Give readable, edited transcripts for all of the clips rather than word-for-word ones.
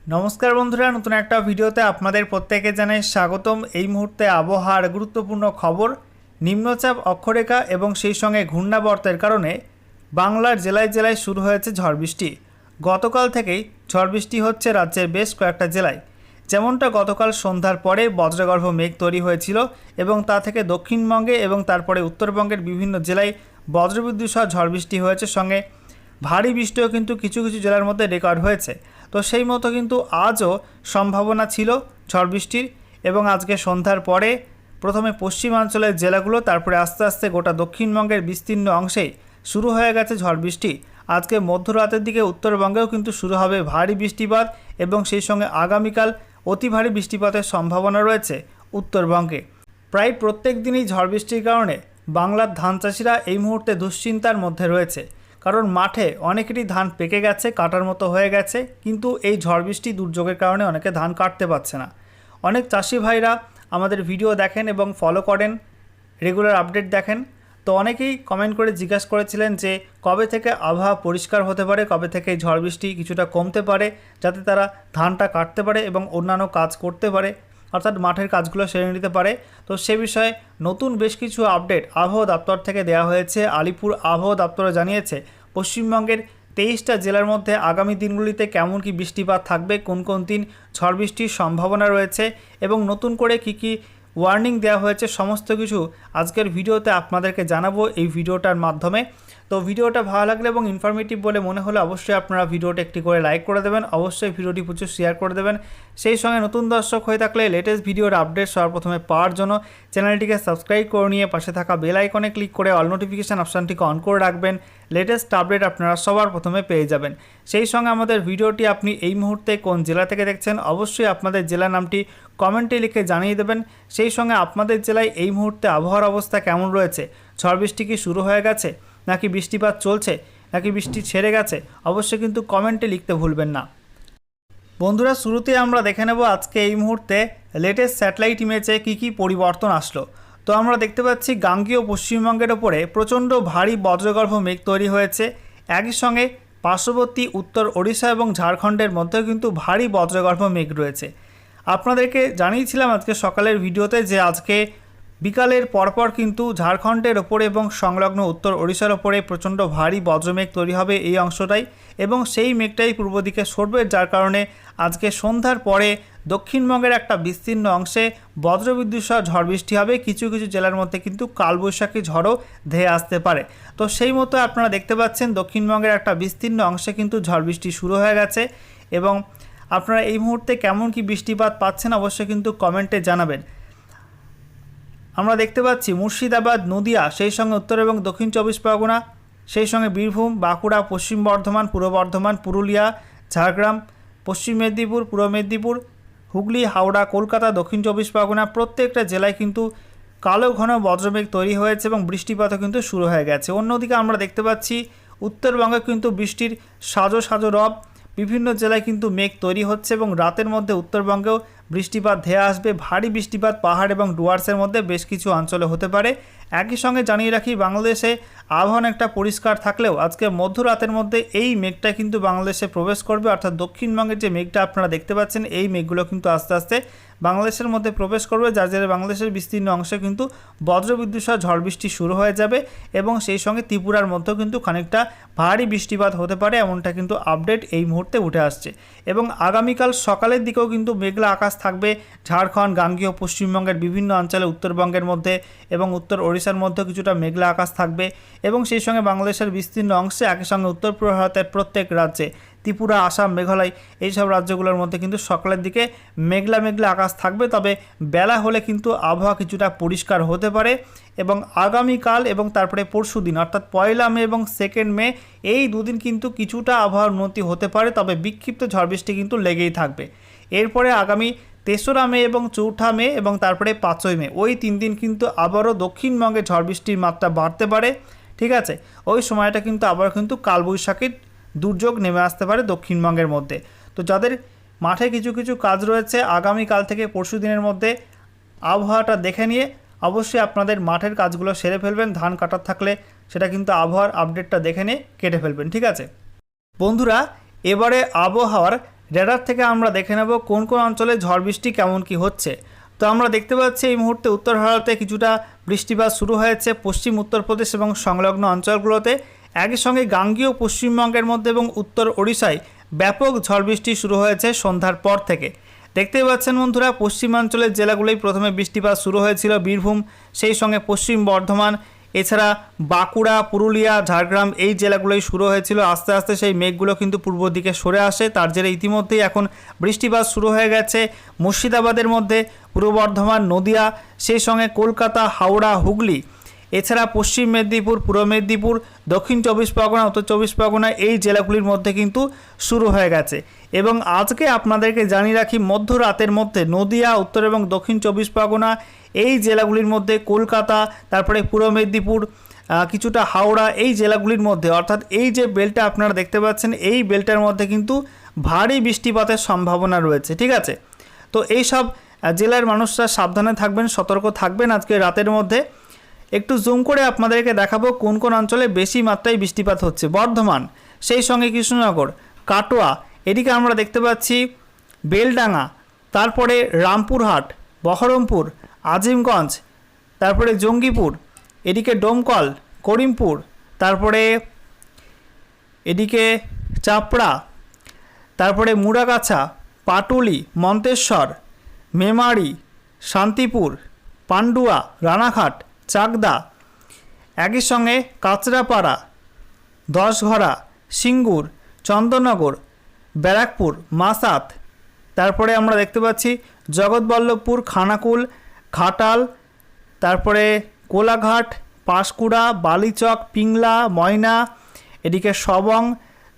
नमस्कार बंधुरा नतून एक भिडियोते आपनादेर प्रत्येके जानाई स्वागतम। এই মুহূর্তে আবহাওয়ার গুরুত্বপূর্ণ খবর। নিম্নচাপ অক্ষরেখা এবং সেই সঙ্গে ঘূর্ণাবর্তের কারণে বাংলার জেলায় জেলায় শুরু হয়েছে ঝড় বৃষ্টি। গতকাল থেকেই ঝড় বৃষ্টি হচ্ছে রাজ্যের বেশ কয়েকটা জেলায়। যেমনটা গতকাল সন্ধ্যার পরে বজ্রগর্ভ মেঘ তৈরি হয়েছিল এবং তা থেকে দক্ষিণবঙ্গে এবং তারপরে উত্তরবঙ্গের বিভিন্ন জেলায় বজ্রবিদ্যুৎ সহ ঝড় বৃষ্টি হয়েছে। সঙ্গে ভারী বৃষ্টিও কিন্তু কিছু কিছু জেলার মধ্যে রেকর্ড হয়েছে। তো সেই মতো কিন্তু আজও সম্ভাবনা ছিল ঝড় বৃষ্টির এবং আজকে সন্ধ্যার পরে প্রথমে পশ্চিমাঞ্চলের জেলাগুলো, তারপরে আস্তে আস্তে গোটা দক্ষিণবঙ্গের বিস্তীর্ণ অংশেই শুরু হয়ে গেছে ঝড় বৃষ্টি। আজকে মধ্যরাতের দিকে উত্তরবঙ্গেও কিন্তু শুরু হবে ভারী বৃষ্টিপাত এবং সেই সঙ্গে আগামীকাল অতি ভারী বৃষ্টিপাতের সম্ভাবনা রয়েছে উত্তরবঙ্গে। প্রায় প্রত্যেক দিনই ঝড় বৃষ্টির কারণে বাংলার ধান চাষিরা এই মুহূর্তে দুশ্চিন্তার মধ্যে রয়েছে, কারণ মাঠে অনেকেরই ধান পেকে গেছে, কাটার মতো হয়ে গেছে, কিন্তু এই ঝড় বৃষ্টি দুর্যোগের কারণে অনেকে ধান কাটতে পারছে না। অনেক চাষি ভাইরা আমাদের ভিডিও দেখেন এবং ফলো করেন, রেগুলার আপডেট দেখেন। তো অনেকেই কমেন্ট করে জিজ্ঞাসা করেছিলেন যে কবে থেকে আবহাওয়া পরিষ্কার হতে পারে, কবে থেকে ঝড় বৃষ্টি কিছুটা কমতে পারে, যাতে তারা ধানটা কাটতে পারে এবং অন্যান্য কাজ করতে পারে, অর্থাৎ মাঠের কাজগুলো সেরে নিতে পারে। তো সে বিষয়ে নতুন বেশ কিছু আপডেট আবহাওয়া দপ্তর থেকে দেওয়া হয়েছে। আলিপুর আবহাওয়া দপ্তর জানিয়েছে পশ্চিমবঙ্গের 23টা জেলার মধ্যে আগামী দিনগুলিতে কেমন কি বৃষ্টিপাত থাকবে, কোন কোন দিন ঝড় বৃষ্টির সম্ভাবনা রয়েছে এবং নতুন করে কি কি ওয়ার্নিং দেওয়া হয়েছে, সমস্ত কিছু আজকের ভিডিওতে আপনাদেরকে জানাবো এই ভিডিওটার মাধ্যমে। তো ভিডিওটা ভালো লাগলে এবং ইনফরমেটিভ বলে মনে হলে অবশ্যই আপনারা ভিডিওটা একটি করে লাইক করে দেবেন, অবশ্যই ভিডিওটি প্রচুর শেয়ার করে দেবেন। সেই সঙ্গে নতুন দর্শক হয়ে থাকলে লেটেস্ট ভিডিওর আপডেট সর্বপ্রথমে পাওয়ার জন্য চ্যানেলটিকে সাবস্ক্রাইব করে নিয়ে পাশে থাকা বেল আইকনে ক্লিক করে অল নোটিফিকেশান অপশানটিকে অন করে রাখবেন। লেটেস্ট আপডেট আপনারা সবার প্রথমে পেয়ে যাবেন। সেই সঙ্গে আমাদের ভিডিওটি আপনি এই মুহূর্তে কোন জেলা থেকে দেখছেন অবশ্যই আপনাদের জেলার নামটি কমেন্টে লিখে জানিয়ে দেবেন। সেই সঙ্গে আপনাদের জেলায় এই মুহূর্তে আবহাওয়ার অবস্থা কেমন রয়েছে, ঝড় বৃষ্টি কি শুরু হয়ে গেছে, নাকি বৃষ্টিপাত চলছে, নাকি বৃষ্টি ছেড়ে গেছে, অবশ্যই কিন্তু কমেন্টে লিখতে ভুলবেন না। বন্ধুরা, শুরুতে আমরা দেখে নেব আজকে এই মুহূর্তে লেটেস্ট স্যাটেলাইট ইমেজে কী কী পরিবর্তন আসলো। তো আমরা দেখতে পাচ্ছি গাঙ্গেয় পশ্চিমবঙ্গের ওপরে প্রচণ্ড ভারী বজ্রগর্ভ মেঘ তৈরি হয়েছে। একই সঙ্গে পার্শ্ববর্তী উত্তর ওড়িশা এবং ঝাড়খণ্ডের মধ্যেও কিন্তু ভারী বজ্রগর্ভ মেঘ রয়েছে। আপনাদেরকে জানিয়েছিলাম আজকে সকালের ভিডিওতে যে আজকে বিকালের পরপর কিন্তু ঝাড়খণ্ডের ওপরে এবং সংলগ্ন উত্তর ওড়িশার ওপরে প্রচণ্ড ভারী বজ্রমেঘ তৈরি হবে এই অংশটাই, এবং সেই মেঘটাই পূর্ব দিকে সরবে, যার কারণে আজকে সন্ধ্যার পরে দক্ষিণবঙ্গের একটা বিস্তীর্ণ অংশে বজ্রবিদ্যুৎ সহ ঝড় বৃষ্টি হবে। কিছু কিছু জেলার মধ্যে কিন্তু কালবৈশাখী ঝড়ও ধেয়ে আসতে পারে। তো সেই মতো আপনারা দেখতে পাচ্ছেন দক্ষিণবঙ্গের একটা বিস্তীর্ণ অংশে কিন্তু ঝড় বৃষ্টি শুরু হয়ে গেছে। এবং আপনারা এই মুহূর্তে কেমন কি বৃষ্টিপাত পাচ্ছেন অবশ্যই কিন্তু কমেন্টে জানাবেন। আমরা দেখতে পাচ্ছি মুর্শিদাবাদ, নদিয়া, সেই সঙ্গে উত্তর এবং দক্ষিণ 24 পরগনা, সেই সঙ্গে বীরভূম, বাঁকুড়া, পশ্চিম বর্ধমান, পূর্ব বর্ধমান, পুরুলিয়া, ঝাড়গ্রাম, পশ্চিম মেদিনীপুর, পূর্ব মেদিনীপুর, হুগলি, হাওড়া, কলকাতা, দক্ষিণ 24 পরগনা, প্রত্যেকটা জেলায় কিন্তু কালো ঘন বজ্রমেঘ তৈরি হয়েছে এবং বৃষ্টিপাতও কিন্তু শুরু হয়ে গেছে। অন্যদিকে আমরা দেখতে পাচ্ছি উত্তরবঙ্গে কিন্তু বৃষ্টির সাজো সাজো রব, বিভিন্ন জেলায় কিন্তু মেঘ তৈরি হচ্ছে এবং রাতের মধ্যে উত্তরবঙ্গেও বৃষ্টিপাত ধেয়ে আসবে। ভারী বৃষ্টিপাত পাহাড় এবং ডুয়ার্সের মধ্যে বেশ কিছু অঞ্চলে হতে পারে। একই সঙ্গে জানিয়ে রাখি বাংলাদেশে আবহাওয়া একটা পরিষ্কার থাকলেও আজকে মধ্যরাতের মধ্যে এই মেঘটা কিন্তু বাংলাদেশে প্রবেশ করবে, অর্থাৎ দক্ষিণবঙ্গের যে মেঘটা আপনারা দেখতে পাচ্ছেন এই মেঘগুলো কিন্তু আস্তে আস্তে বাংলাদেশের মধ্যে প্রবেশ করবে, যার জেরে বাংলাদেশের বিস্তীর্ণ অংশে কিন্তু বজ্রবিদ্যুৎ সহ ঝড় বৃষ্টি শুরু হয়ে যাবে এবং সেই সঙ্গে ত্রিপুরার মধ্যেও কিন্তু খানিকটা ভারী বৃষ্টিপাত হতে পারে, এমনটা কিন্তু আপডেট এই মুহূর্তে উঠে আসছে। এবং আগামীকাল সকালের দিকেও কিন্তু মেঘলা আকাশ থাকবে ঝাড়খণ্ড, গাঙ্গেয় পশ্চিমবঙ্গের বিভিন্ন অঞ্চলে, উত্তরবঙ্গের মধ্যে এবং উত্তর ওড়িশার মধ্যেও কিছুটা মেঘলা আকাশ থাকবে এবং সেই সঙ্গে বাংলাদেশের বিস্তীর্ণ অংশে, একই সঙ্গে উত্তর পূর্ব ভারতের প্রত্যেক রাজ্যে, ত্রিপুরা, আসাম, মেঘালয়, এইসব রাজ্যগুলোর মধ্যে কিন্তু সকালের দিকে মেঘলা মেঘলা আকাশ থাকবে। তবে বেলা হলে কিন্তু আবহাওয়া কিছুটা পরিষ্কার হতে পারে এবং আগামীকাল এবং তারপরে পরশু দিন অর্থাৎ 1 মে এবং 2 মে এই দুদিন কিন্তু কিছুটা আবহাওয়ার উন্নতি হতে পারে, তবে বিক্ষিপ্ত ঝড় বৃষ্টি কিন্তু লেগেই থাকবে। এরপরে আগামী 3রা মে এবং 4ঠা মে এবং তারপরে 5ই মে ওই 3 দিন কিন্তু আবারও দক্ষিণবঙ্গে ঝড় বৃষ্টির মাত্রা বাড়তে পারে। ঠিক আছে, ওই সময়টা কিন্তু আবার কিন্তু কালবৈশাখীর দুর্যোগ নেমে আসতে পারে দক্ষিণবঙ্গের মধ্যে। তো যাদের মাঠে কিছু কিছু কাজ রয়েছে আগামীকাল থেকে পরশু দিনের মধ্যে আবহাওয়াটা দেখে নিয়ে অবশ্যই আপনাদের মাঠের কাজগুলো সেরে ফেলবেন। ধান কাটার থাকলে সেটা কিন্তু আবহাওয়ার আপডেটটা দেখে নিয়ে কেটে ফেলবেন। ঠিক আছে বন্ধুরা, এবারে আবহাওয়ার রেডার থেকে আমরা দেখে নেব কোন কোন অঞ্চলে ঝড় বৃষ্টি কেমন কি হচ্ছে। তো আমরা দেখতে পাচ্ছি এই মুহূর্তে উত্তর ভারতে কিছুটা বৃষ্টিপাত শুরু হয়েছে, পশ্চিম উত্তরপ্রদেশ এবং সংলগ্ন অঞ্চলগুলোতে। একই সঙ্গে গাঙ্গীয় পশ্চিমবঙ্গের মধ্যে এবং উত্তর ওড়িশায় ব্যাপক ঝড় বৃষ্টি শুরু হয়েছে সন্ধ্যার পর থেকে। দেখতেই পাচ্ছেন বন্ধুরা, পশ্চিমাঞ্চলের জেলাগুলোই প্রথমে বৃষ্টিপাত শুরু হয়েছিল, বীরভূম, সেই সঙ্গে পশ্চিম বর্ধমান, এছাড়া বাঁকুড়া, পুরুলিয়া, ঝাড়গ্রাম, এই জেলাগুলোই শুরু হয়েছিল। আস্তে আস্তে সেই মেঘগুলো কিন্তু পূর্ব দিকে সরে আসে, তার জেরে ইতিমধ্যেই এখন বৃষ্টিপাত শুরু হয়ে গেছে মুর্শিদাবাদের মধ্যে, পূর্ব বর্ধমান, নদিয়া, সেই সঙ্গে কলকাতা, হাওড়া, হুগলি, এছাড়া পশ্চিম মেদিনীপুর, পূর্ব মেদিনীপুর, দক্ষিণ চব্বিশ পরগনা, উত্তর চব্বিশ পরগনা, এই জেলাগুলির মধ্যে কিন্তু শুরু হয়ে গেছে। এবং আজকে আপনাদেরকে জানিয়ে রাখি, মধ্যরাতের মধ্যে নদিয়া, উত্তর এবং দক্ষিণ চব্বিশ পরগনা, এই জেলাগুলির মধ্যে কলকাতা, তারপরে পূর্ব মেদিনীপুর, কিছুটা হাওড়া, এই জেলাগুলির মধ্যে, অর্থাৎ এই যে বেলটা আপনারা দেখতে পাচ্ছেন, এই বেলটার মধ্যে কিন্তু ভারী বৃষ্টিপাতের সম্ভাবনা রয়েছে। ঠিক আছে, তো এই সব জেলার মানুষরা সাবধানে থাকবেন, সতর্ক থাকবেন আজকে রাতের মধ্যে। একটু জুম করে আপনাদেরকে দেখাবো কোন কোন অঞ্চলে বেশি মাত্রায় বৃষ্টিপাত হচ্ছে। বর্ধমান, সেই সঙ্গে কৃষ্ণনগর, কাটোয়া, এদিকে আমরা দেখতে পাচ্ছি বেলডাঙ্গা, তারপরে রামপুরহাট, বহরমপুর, আজিমগঞ্জ, তারপরে জঙ্গিপুর, এদিকে ডোমকল, করিমপুর, তারপরে এদিকে চাপড়া, তারপরে মুড়াগাছা, পাটুলি, মন্তেশ্বর, মেমারি, শান্তিপুর, পান্ডুয়া, রানাঘাট, চাকদা, একই সঙ্গে কাঁচরাপাড়া, দশঘরা, সিঙ্গুর, চন্দননগর, ব্যারাকপুর, মাসাত, তারপরে আমরা দেখতে পাচ্ছি জগৎবল্লভপুর, খানাকুল, ঘাটাল, তারপরে কোলাঘাট, পাঁশকুড়া, বালিচক, পিংলা, ময়না, এদিকে সবং,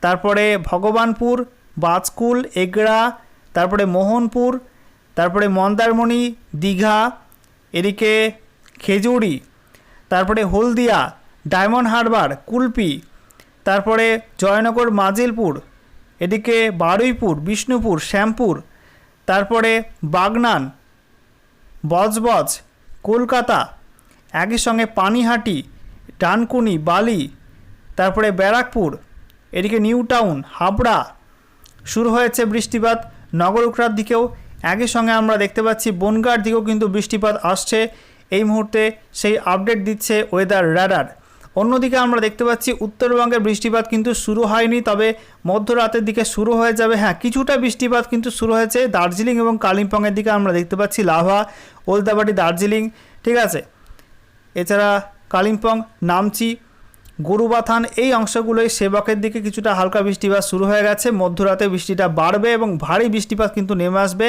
তারপরে ভগবানপুর, বাজকুল, এগড়া, তারপরে মোহনপুর, তারপরে মন্দারমণি, দীঘা, এদিকে খেজুরি, তারপরে হলদিয়া, ডায়মন্ড হারবার, কুলপি, তারপরে জয়নগর, মাজিলপুর, এদিকে বারুইপুর, বিষ্ণুপুর, শ্যামপুর, তারপরে বাগনান, বজবজ, কলকাতা, একই সঙ্গে পানিহাটি, ডানকুনি, বালি, তারপরে ব্যারাকপুর, এদিকে নিউ টাউন, হাবড়া শুরু হয়েছে বৃষ্টিপাত। নগরুকরার দিকেও একই সঙ্গে আমরা দেখতে পাচ্ছি বনগাঁর দিকেও কিন্তু বৃষ্টিপাত আসছে এই মুহূর্তে, সেই আপডেট দিচ্ছে ওয়েদার র্যাডার। অন্যদিকে আমরা দেখতে পাচ্ছি উত্তরবঙ্গের বৃষ্টিপাত কিন্তু শুরু হয়নি, তবে মধ্যরাতের দিকে শুরু হয়ে যাবে। হ্যাঁ, কিছুটা বৃষ্টিপাত কিন্তু শুরু হয়েছে দার্জিলিং এবং কালিম্পংয়ের দিকে, আমরা দেখতে পাচ্ছি লাভা, ওলদাবাড়ি, দার্জিলিং, ঠিক আছে, এছাড়া কালিম্পং, নামচি, গরুবাথান, এই অংশগুলোই সেবকের দিকে কিছুটা হালকা বৃষ্টিপাত শুরু হয়ে গেছে। মধ্যরাতে বৃষ্টিটা বাড়বে এবং ভারী বৃষ্টিপাত কিন্তু নেমে আসবে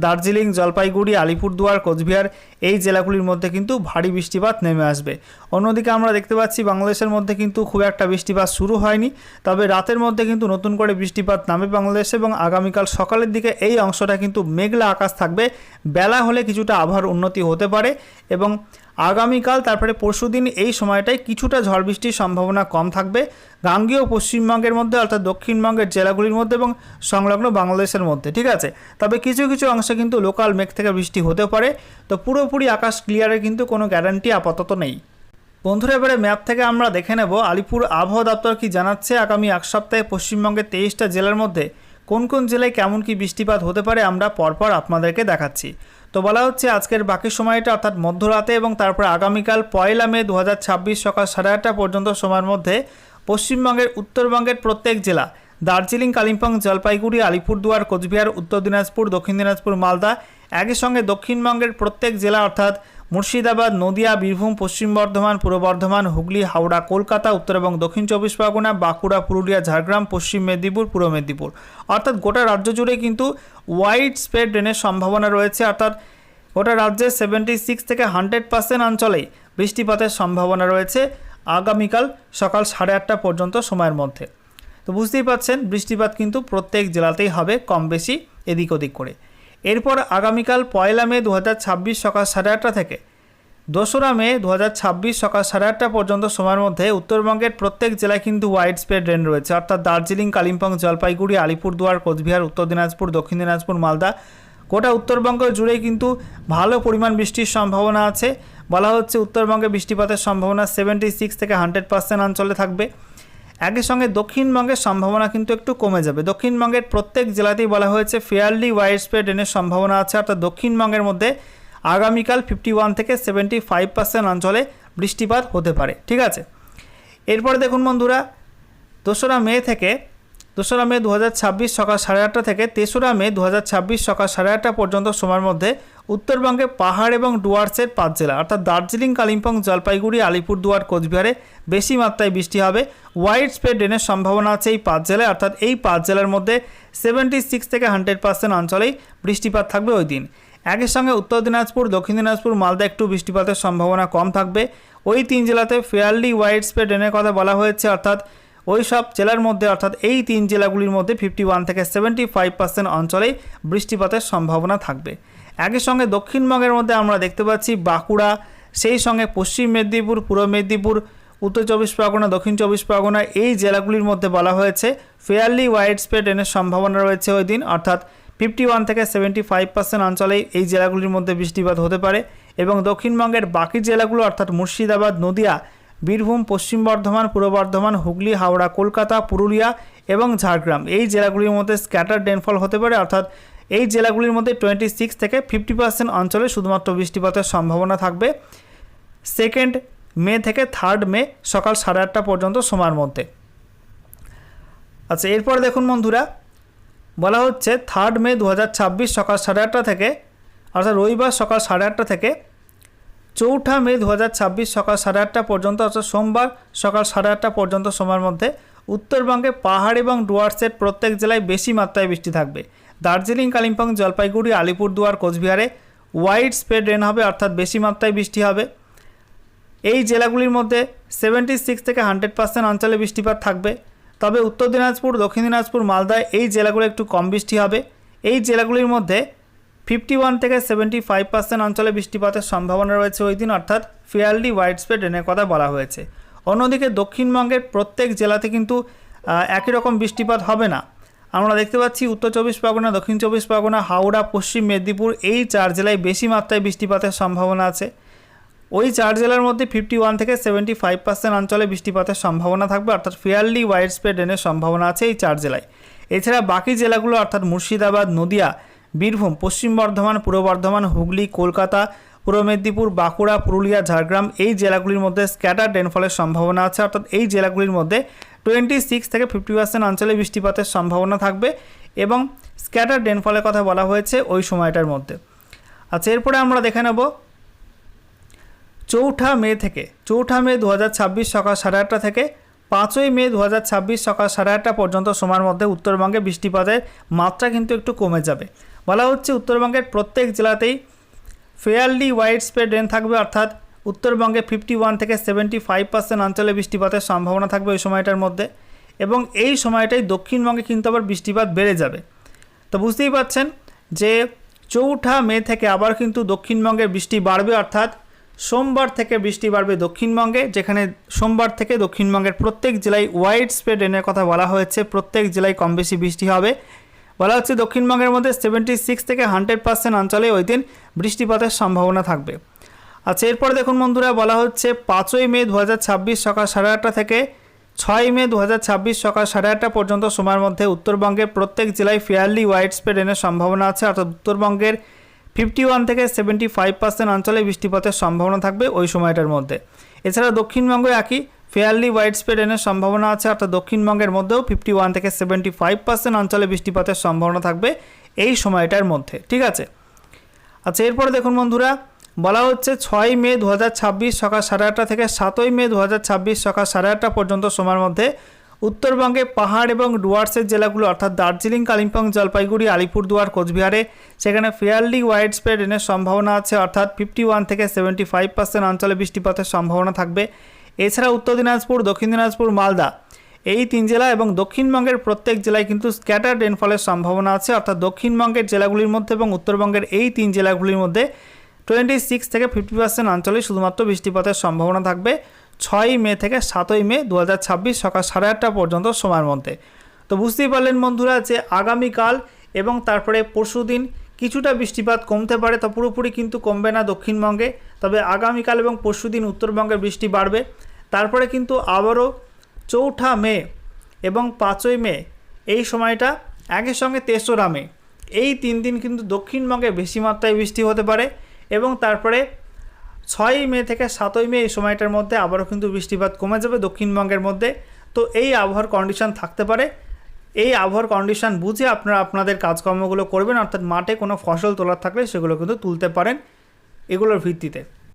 দার্জিলিং, জলপাইগুড়ি, আলিপুরদুয়ার, কোচবিহার, এই জেলাগুলির মধ্যে কিন্তু ভারী বৃষ্টিপাত নেমে আসবে। অন্যদিকে আমরা দেখতে পাচ্ছি বাংলাদেশের মধ্যে কিন্তু খুব একটা বৃষ্টিপাত শুরু হয়নি, তবে রাতের মধ্যে কিন্তু নতুন করে বৃষ্টিপাত নামে বাংলাদেশে এবং আগামীকাল সকালের দিকে এই অংশটা কিন্তু মেঘলা আকাশ থাকবে। বেলা হলে কিছুটা আবহাওয়ার উন্নতি হতে পারে এবং আগামীকাল তারপরে পরশুদিন এই সময়টায় কিছুটা ঝড় বৃষ্টির সম্ভাবনা কম থাকবে গাঙ্গেয় পশ্চিমবঙ্গের মধ্যে, অর্থাৎ দক্ষিণবঙ্গের জেলাগুলির মধ্যে এবং সংলগ্ন বাংলাদেশের মধ্যে। ঠিক আছে, তবে কিছু কিছু অংশে কিন্তু লোকাল মেঘ থেকে বৃষ্টি হতে পারে। তো পুরোপুরি আকাশ ক্লিয়ারের কিন্তু কোনো গ্যারান্টি আপাতত নেই। বন্ধুরা, এবারে ম্যাপ থেকে আমরা দেখে নেব আলিপুর আবহাওয়া দপ্তর কি জানাচ্ছে আগামী এক সপ্তাহে পশ্চিমবঙ্গের 23টা জেলার মধ্যে কোন কোন জেলায় কেমন কি বৃষ্টিপাত হতে পারে আমরা পরপর আপনাদেরকে দেখাচ্ছি। তো বলা হচ্ছে আজকের বাকি সময়টা অর্থাৎ মধ্যরাতে এবং তারপরে আগামীকাল 1 মে 2026 সকাল 8:30 পর্যন্ত সময়ের মধ্যে পশ্চিমবঙ্গের উত্তরবঙ্গের প্রত্যেক জেলা দার্জিলিং, কালিম্পং, জলপাইগুড়ি, আলিপুরদুয়ার, কোচবিহার, উত্তর দিনাজপুর, দক্ষিণ দিনাজপুর, মালদা, একই সঙ্গে দক্ষিণবঙ্গের প্রত্যেক জেলা অর্থাৎ মুর্শিদাবাদ, নদিয়া, বীরভূম, পশ্চিম বর্ধমান, পূর্ব বর্ধমান, হুগলি, হাওড়া, কলকাতা, উত্তর এবং দক্ষিণ চব্বিশ পরগনা, বাঁকুড়া, পুরুলিয়া, ঝাড়গ্রাম, পশ্চিম মেদিনীপুর, পূর্ব মেদিনীপুর, অর্থাৎ গোটা রাজ্য জুড়ে কিন্তু ওয়াইড স্প্রেড রেনের সম্ভাবনা রয়েছে। অর্থাৎ গোটা রাজ্যে 76 থেকে 100% অঞ্চলেই বৃষ্টিপাতের সম্ভাবনা রয়েছে আগামীকাল সকাল 8:30 পর্যন্ত সময়ের মধ্যে। তো বুঝতেই পারছেন বৃষ্টিপাত কিন্তু প্রত্যেক জেলাতেই হবে কম বেশি এদিক ওদিক করে। এরপর আগামীকাল 1 মে 2026 সকাল 8:30 থেকে 2 মে 2026 সকাল 8:30 পর্যন্ত সময়ের মধ্যে উত্তরবঙ্গের প্রত্যেক জেলায় কিন্তু ওয়াইড স্প্রেড রেন রয়েছে, অর্থাৎ দার্জিলিং, কালিম্পং, জলপাইগুড়ি, আলিপুরদুয়ার, কোচবিহার, উত্তর দিনাজপুর, দক্ষিণ দিনাজপুর, মালদা, গোটা উত্তরবঙ্গ জুড়েই কিন্তু ভালো পরিমাণ বৃষ্টির সম্ভাবনা আছে। বলা হচ্ছে উত্তরবঙ্গে বৃষ্টিপাতের সম্ভাবনা 76 থেকে 100% অঞ্চলে থাকবে। একই সঙ্গে দক্ষিণবঙ্গের সম্ভাবনা কিন্তু একটু কমে যাবে। দক্ষিণবঙ্গের প্রত্যেক জেলাতেই বলা হয়েছে ফেয়ারলি ওয়াইড স্প্রেড রেনের সম্ভাবনা আছে, অর্থাৎ দক্ষিণবঙ্গের মধ্যে আগামীকাল 51 থেকে 75% অঞ্চলে বৃষ্টিপাত হতে পারে। ঠিক আছে, এরপরে দেখুন বন্ধুরা, 2রা মে 2026 সকাল 8:30 থেকে 3রা মে 2026 সকাল 8:30 পর্যন্ত সময়ের মধ্যে উত্তরবঙ্গে পাহাড় এবং ডুয়ার্সের 5 জেলা অর্থাৎ দার্জিলিং, কালিম্পং, জলপাইগুড়ি, আলিপুরদুয়ার, কোচবিহারে বেশি মাত্রায় বৃষ্টি হবে। ওয়াইড স্প্রেড রেনের সম্ভাবনা আছে এই 5 জেলায়, অর্থাৎ এই 5 জেলার মধ্যে 76 থেকে 100% অঞ্চলেই বৃষ্টিপাত থাকবে ওই দিন। একই সঙ্গে উত্তর দিনাজপুর, দক্ষিণ দিনাজপুর, মালদা একটু বৃষ্টিপাতের সম্ভাবনা কম থাকবে। ওই 3 জেলাতে ফেয়ারলি ওয়াইড স্প্রেড রেনের কথা বলা হয়েছে, অর্থাৎ ওই সব জেলার মধ্যে অর্থাৎ এই 3 জেলাগুলির মধ্যে 51 থেকে 75% অঞ্চলেই বৃষ্টিপাতের সম্ভাবনা থাকবে। একই সঙ্গে দক্ষিণবঙ্গের মধ্যে আমরা দেখতে পাচ্ছি বাঁকুড়া, সেই সঙ্গে পশ্চিম মেদিনীপুর, পূর্ব মেদিনীপুর, উত্তর 24 পরগনা, দক্ষিণ 24 পরগনা এই জেলাগুলির মধ্যে বলা হয়েছে ফেয়ারলি ওয়াইড স্প্রেড রেনের সম্ভাবনা রয়েছে ওই দিন, অর্থাৎ 51 থেকে 75% অঞ্চলেই এই জেলাগুলির মধ্যে বৃষ্টিপাত হতে পারে। এবং দক্ষিণবঙ্গের বাকি জেলাগুলো অর্থাৎ মুর্শিদাবাদ, নদিয়া, বীরভূম, পশ্চিম বর্ধমান, পূর্ব বর্ধমান, হুগলি, হাওড়া, কলকাতা, পুরুলিয়া এবং ঝাড়গ্রাম এই জেলাগুলির মধ্যে স্ক্যাটার রেনফল হতে পারে, অর্থাৎ এই জেলাগুলির মধ্যে 26 থেকে 50% অঞ্চলে শুধুমাত্র বৃষ্টিপাতের সম্ভাবনা থাকবে 2 মে থেকে 3 মে সকাল 8:30 পর্যন্ত সময়ের মধ্যে। আচ্ছা, এরপর দেখুন বন্ধুরা, বলা হচ্ছে 3 মে 2026 সকাল 8:30 থেকে অর্থাৎ রবিবার সকাল 8:30 থেকে 4 মে 2026 সকাল 8:30 পর্যন্ত অর্থাৎ সোমবার সকাল 8:30 পর্যন্ত সময়ের মধ্যে উত্তরবঙ্গে পাহাড় এবং ডুয়ার্সের প্রত্যেক জেলায় বেশি মাত্রায় বৃষ্টি থাকবে। দার্জিলিং, কালিম্পং, জলপাইগুড়ি, আলিপুরদুয়ার, কোচবিহারে ওয়াইড স্প্রেড রেন হবে, অর্থাৎ বেশি মাত্রায় বৃষ্টি হবে। এই জেলাগুলির মধ্যে 76 থেকে 100% অঞ্চলে বৃষ্টিপাত থাকবে। তবে উত্তর দিনাজপুর, দক্ষিণ দিনাজপুর, মালদা এই জেলাগুলো একটু কম বৃষ্টি হবে। এই জেলাগুলির মধ্যে 51 থেকে 75% অঞ্চলে বৃষ্টিপাতের সম্ভাবনা রয়েছে ওই দিন, অর্থাৎ ফেয়ারলি ওয়াইড স্প্রেড রেনের কথা বলা হয়েছে। অন্যদিকে দক্ষিণবঙ্গের প্রত্যেক জেলাতে কিন্তু একই রকম বৃষ্টিপাত হবে না। আমরা দেখতে পাচ্ছি উত্তর 24 পরগনা, দক্ষিণ 24 পরগনা, হাওড়া, পশ্চিম মেদিনীপুর এই 4 জেলায় বেশি মাত্রায় বৃষ্টিপাতের সম্ভাবনা আছে। ওই 4 জেলার মধ্যে 51 থেকে 75% অঞ্চলে বৃষ্টিপাতের সম্ভাবনা থাকবে, অর্থাৎ ফেয়ারলি ওয়াইড স্প্রেড রেনের সম্ভাবনা আছে এই 4 জেলায়। এছাড়া বাকি জেলাগুলো অর্থাৎ মুর্শিদাবাদ, নদিয়া, বীরভূম, পশ্চিম বর্ধমান, পূর্ব বর্ধমান, হুগলি, কলকাতা, পূর্ব মেদিনীপুর, বাঁকুড়া, পুরুলিয়া, ঝাড়গ্রাম এই জেলাগুলির মধ্যে স্ক্যাটার রেনফলের সম্ভাবনা আছে, অর্থাৎ এই জেলাগুলির মধ্যে 26 থেকে 50% অঞ্চলে বৃষ্টিপাতের সম্ভাবনা থাকবে এবং স্ক্যাটার রেনফলের কথা বলা হয়েছে ওই সময়টার মধ্যে। আচ্ছা, এরপরে আমরা দেখে নেব 4 মে 2026 সকাল 8:30 থেকে 5 মে 2026 সকাল 8:30 পর্যন্ত সময়ের মধ্যে উত্তরবঙ্গে বৃষ্টিপাতের মাত্রা কিন্তু একটু কমে যাবে। বলা হচ্ছে উত্তরবঙ্গের প্রত্যেক জেলাতেই ফেয়ারলি ওয়াইড স্প্রেড রেন থাকবে, অর্থাৎ উত্তরবঙ্গে 51 থেকে 75% অঞ্চলে বৃষ্টিপাতের সম্ভাবনা থাকবে ওই সময়টার মধ্যে। এবং এই সময়টাই দক্ষিণবঙ্গে কিন্তু আবার বৃষ্টিপাত বেড়ে যাবে। তো বুঝতেই পারছেন যে 4 মে থেকে আবার কিন্তু দক্ষিণবঙ্গের বৃষ্টি বাড়বে, অর্থাৎ সোমবার থেকে বৃষ্টি বাড়বে দক্ষিণবঙ্গে, যেখানে সোমবার থেকে দক্ষিণবঙ্গের প্রত্যেক জেলায় ওয়াইড স্প্রেড রেনের কথা বলা হয়েছে, প্রত্যেক জেলায় কম বেশি বৃষ্টি হবে। বলা হচ্ছে দক্ষিণবঙ্গের মধ্যে 76 থেকে 100% অঞ্চলে ওই দিন বৃষ্টিপাতের সম্ভাবনা থাকবে। আচ্ছা, এরপরে দেখুন বন্ধুরা, বলা হচ্ছে 5 মে 2026 সকাল 8:30 থেকে 6 মে 2026 সকাল 8:30 পর্যন্ত সময়ের মধ্যে উত্তরবঙ্গের প্রত্যেক জেলায় ফেয়ারলি ওয়াইড স্প্রেড রেনের সম্ভাবনা আছে, অর্থাৎ উত্তরবঙ্গের 51 থেকে 75% অঞ্চলে বৃষ্টিপাতের সম্ভাবনা থাকবে ওই সময়টার মধ্যে। এছাড়া দক্ষিণবঙ্গে একই ফেয়ারলি ওয়াইড স্প্রেড রেনের সম্ভাবনা আছে, অর্থাৎ দক্ষিণবঙ্গের মধ্যেও 51 থেকে 75% অঞ্চলে বৃষ্টিপাতের সম্ভাবনা থাকবে এই সময়টার মধ্যে। ঠিক আছে। আচ্ছা, এরপরে দেখুন বন্ধুরা, বলা হচ্ছে 6 মে 2026 সকাল 8:30 থেকে 7 মে 2026 সকাল 8:30 পর্যন্ত সময়ের মধ্যে উত্তরবঙ্গে পাহাড় এবং ডুয়ার্সের জেলাগুলো অর্থাৎ দার্জিলিং, কালিম্পং, জলপাইগুড়ি, আলিপুরদুয়ার, কোচবিহারে সেখানে ফেয়ারলি ওয়াইড স্প্রেড রেনের সম্ভাবনা আছে, অর্থাৎ 51 থেকে 75% অঞ্চলে বৃষ্টিপাতের সম্ভাবনা থাকবে। এছাড়া উত্তর দিনাজপুর, দক্ষিণ দিনাজপুর, মালদা এই 3 জেলা এবং দক্ষিণবঙ্গের প্রত্যেক জেলায় কিন্তু স্ক্যাটার রেনফলের সম্ভাবনা আছে, অর্থাৎ দক্ষিণবঙ্গের জেলাগুলির মধ্যে এবং উত্তরবঙ্গের এই 3 জেলাগুলির মধ্যে 26 থেকে 50% অঞ্চলে শুধুমাত্র বৃষ্টিপাতের সম্ভাবনা থাকবে 6 মে থেকে 7 মে 2026 সকাল 8:30 পর্যন্ত সময়ের মধ্যে। তো বুঝতেই পারলেন বন্ধুরা যে আগামীকাল এবং তারপরে পরশুদিন কিছুটা বৃষ্টিপাত কমতে পারে, তা পুরোপুরি কিন্তু কমবে না দক্ষিণবঙ্গে, তবে আগামীকাল এবং পরশুদিন উত্তরবঙ্গে বৃষ্টি বাড়বে। তারপরে কিন্তু আবারও 4 মে এবং 5 মে এই সময়টা, একই সঙ্গে 3রা মে, এই 3 দিন কিন্তু দক্ষিণবঙ্গে বেশি মাত্রায় বৃষ্টি হতে পারে। এবং তারপরে 6 মে থেকে 7 মে এই সময়টার মধ্যে আবারও কিন্তু বৃষ্টিপাত কমে যাবে দক্ষিণবঙ্গের মধ্যে। তো এই আবহাওয়ার কন্ডিশন থাকতে পারে। এই আবহাওয়ার কন্ডিশন বুঝে আপনারা আপনাদের কাজকর্মগুলো করবেন, অর্থাৎ মাঠে কোনো ফসল তোলার থাকলে সেগুলো কিন্তু তুলতে পারেন এগুলোর ভিত্তিতে।